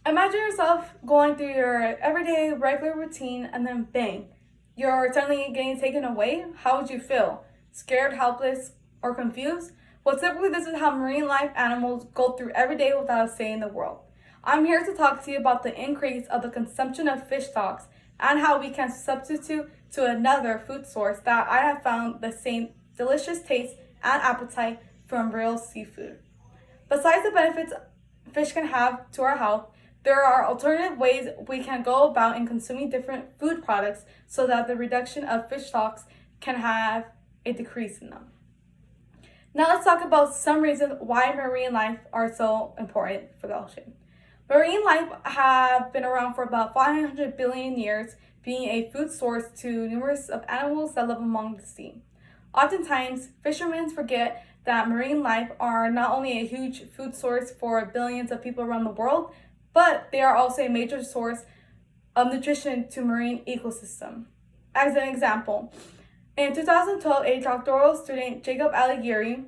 Imagine yourself going through your everyday regular routine and then bang, you're suddenly getting taken away. How would you feel? Scared, helpless, or confused? Well, typically, this is how marine life animals go through every day without a say in the world. I'm here to talk to you about the increase of the consumption of fish stocks and how we can substitute to another food source that I have found the same delicious taste and appetite from real seafood. Besides the benefits fish can have to our health, there are alternative ways we can go about in consuming different food products so that the reduction of fish stocks can have a decrease in them. Now let's talk about some reasons why marine life are so important for the ocean. Marine life have been around for about 500 billion years, being a food source to numerous of animals that live among the sea. Oftentimes, fishermen forget that marine life are not only a huge food source for billions of people around the world, but they are also a major source of nutrition to marine ecosystem. As an example, in 2012, a doctoral student, Jacob Alighieri,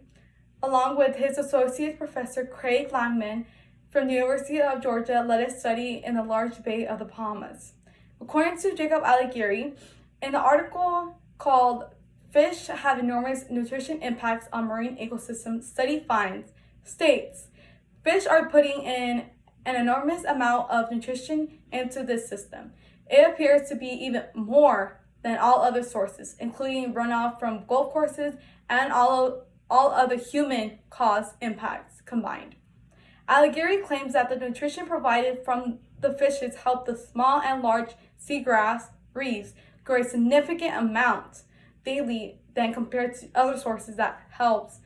along with his associate professor Craig Langman from the University of Georgia, led a study in the large bay of the Bahamas. According to Jacob Alighieri, in the article called Fish Have Enormous Nutrition Impacts on Marine Ecosystems, study finds, states, fish are putting in an enormous amount of nutrition into this system. It appears to be even more than all other sources, including runoff from golf courses and all other human-caused impacts combined. Alighieri claims that the nutrition provided from the fishes help the small and large seagrass reefs grow a significant amount daily than compared to other sources that helps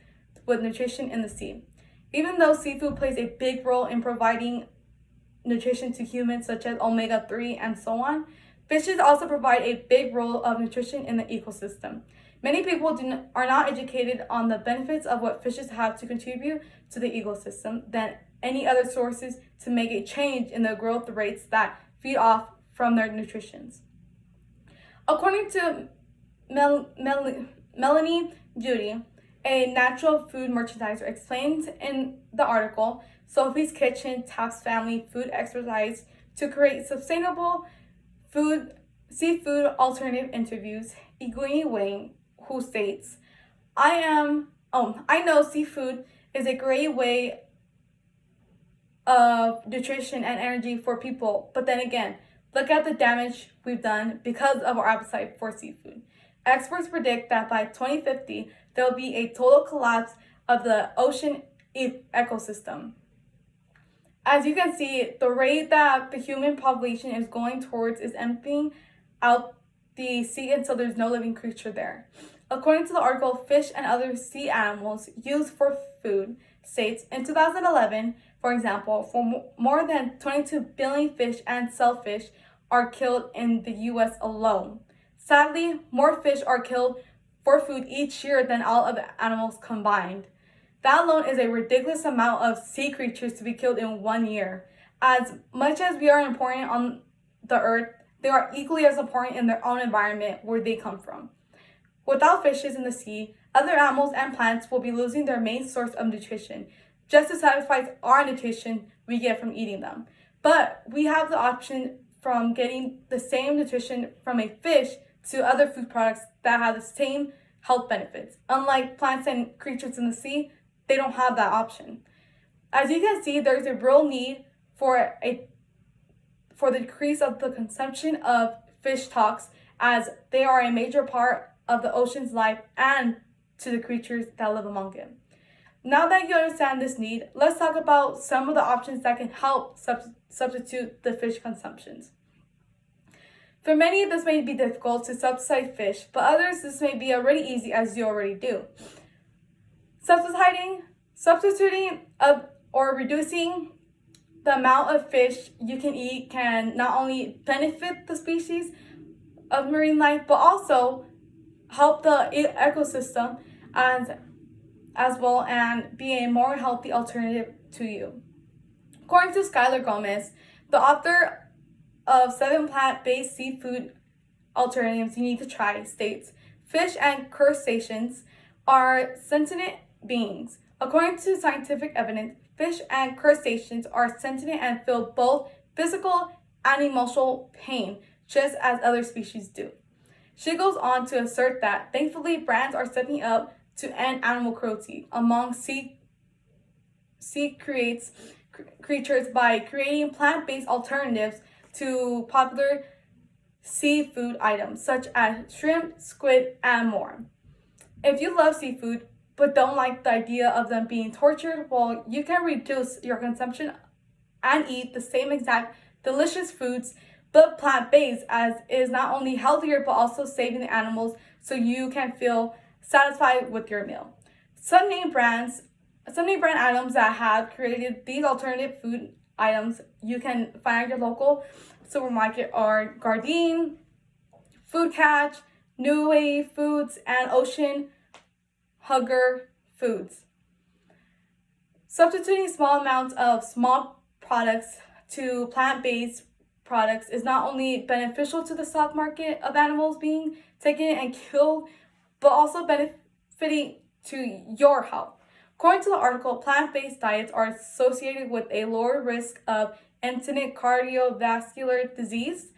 with nutrition in the sea. Even though seafood plays a big role in providing nutrition to humans, such as omega-3 and so on, fishes also provide a big role of nutrition in the ecosystem. Many people are not educated on the benefits of what fishes have to contribute to the ecosystem than any other sources to make a change in the growth rates that feed off from their nutritions. According to Melanie Judy, a natural food merchandiser, explained in the article, Sophie's Kitchen taps family food expertise to create sustainable seafood alternative interviews. Iguini Wang, who states, I know seafood is a great way of nutrition and energy for people, but then again, look at the damage we've done because of our appetite for seafood. Experts predict that by 2050, there will be a total collapse of the ocean ecosystem. As you can see, the rate that the human population is going towards is emptying out the sea until there's no living creature there. According to the article, fish and other sea animals used for food states in 2011, for example, for more than 22 billion fish and shellfish are killed in the US alone. Sadly, more fish are killed for food each year than all other animals combined. That alone is a ridiculous amount of sea creatures to be killed in 1 year. As much as we are important on the earth, they are equally as important in their own environment where they come from. Without fishes in the sea, other animals and plants will be losing their main source of nutrition, just to satisfy our nutrition we get from eating them. But we have the option from getting the same nutrition from a fish to other food products that have the same health benefits. Unlike plants and creatures in the sea, they don't have that option. As you can see, there's a real need for the decrease of the consumption of fish stocks, as they are a major part of the ocean's life and to the creatures that live among it. Now that you understand this need, let's talk about some of the options that can help substitute the fish consumptions. For many, this may be difficult to substitute fish, but others, this may be already easy as you already do. Substituting or reducing the amount of fish you can eat can not only benefit the species of marine life, but also help the ecosystem as well and be a more healthy alternative to you. According to Skylar Gomez, the author of 7 plant-based seafood alternatives you need to try, states, fish and crustaceans are sentient beings. According to scientific evidence, fish and crustaceans are sentient and feel both physical and emotional pain, just as other species do. She goes on to assert that, thankfully, brands are stepping up to end animal cruelty among sea creatures by creating plant-based alternatives to popular seafood items such as shrimp, squid, and more. If you love seafood but don't like the idea of them being tortured, well, you can reduce your consumption and eat the same exact delicious foods but plant-based, as is not only healthier but also saving the animals so you can feel satisfied with your meal. Some name brand items that have created these alternative food items you can find at your local supermarket are Gardein, Food Catch, New Wave Foods, and Ocean Hugger Foods. Substituting small amounts of small products to plant-based products is not only beneficial to the stock market of animals being taken and killed, but also benefiting to your health. According to the article, plant-based diets are associated with a lower risk of incident cardiovascular disease.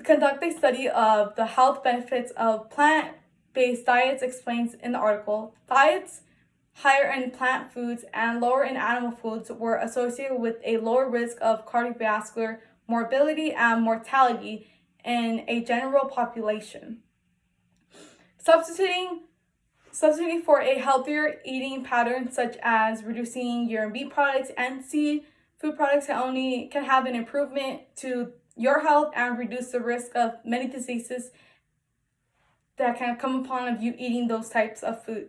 Conduct a study of the health benefits of plant-based diets explains in the article. Diets higher in plant foods and lower in animal foods were associated with a lower risk of cardiovascular morbidity and mortality in a general population. Substituting for a healthier eating pattern, such as reducing your meat products and seafood products, can have an improvement to your health and reduce the risk of many diseases that can come upon of you eating those types of food.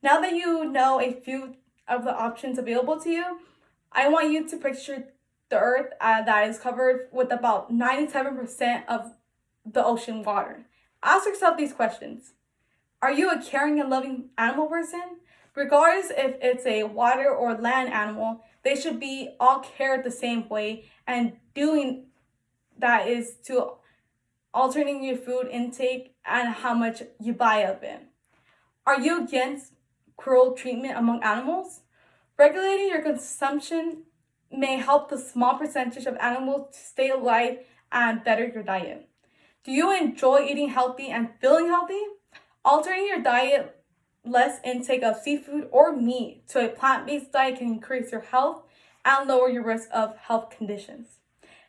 Now that you know a few of the options available to you, I want you to picture the earth that is covered with about 97% of the ocean water. Ask yourself these questions. Are you a caring and loving animal person? Regardless if it's a water or land animal, they should be all cared the same way, and doing that is to alternating your food intake and how much you buy of it. Are you against cruel treatment among animals? Regulating your consumption may help the small percentage of animals to stay alive and better your diet. Do you enjoy eating healthy and feeling healthy? Altering your diet, less intake of seafood or meat, to a plant-based diet can increase your health and lower your risk of health conditions.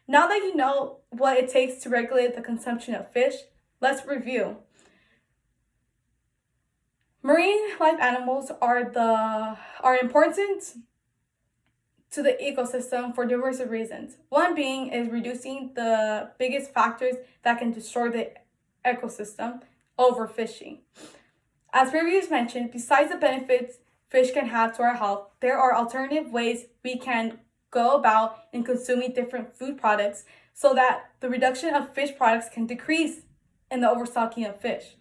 Now that you know what it takes to regulate the consumption of fish, let's review. Marine life animals are important to the ecosystem for diverse reasons. One being is reducing the biggest factors that can destroy the ecosystem, overfishing. As previously mentioned, besides the benefits fish can have to our health, there are alternative ways we can go about in consuming different food products so that the reduction of fish products can decrease in the overstocking of fish.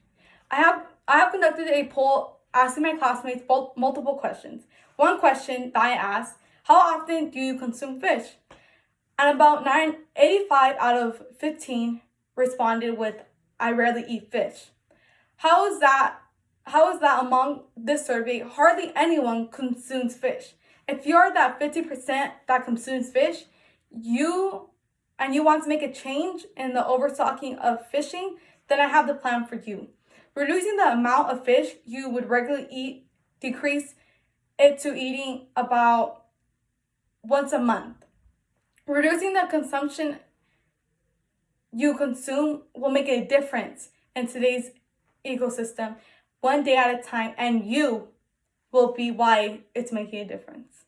I have conducted a poll asking my classmates multiple questions. One question that I asked, how often do you consume fish? And about 85 out of 15 responded with, I rarely eat fish. How is that among this survey, hardly anyone consumes fish? If you're that 50% that consumes fish, you want to make a change in the overstocking of fishing, then I have the plan for you. Reducing the amount of fish you would regularly eat, decrease it to eating about once a month. Reducing the consumption you consume will make a difference in today's ecosystem, one day at a time, and you will be why it's making a difference.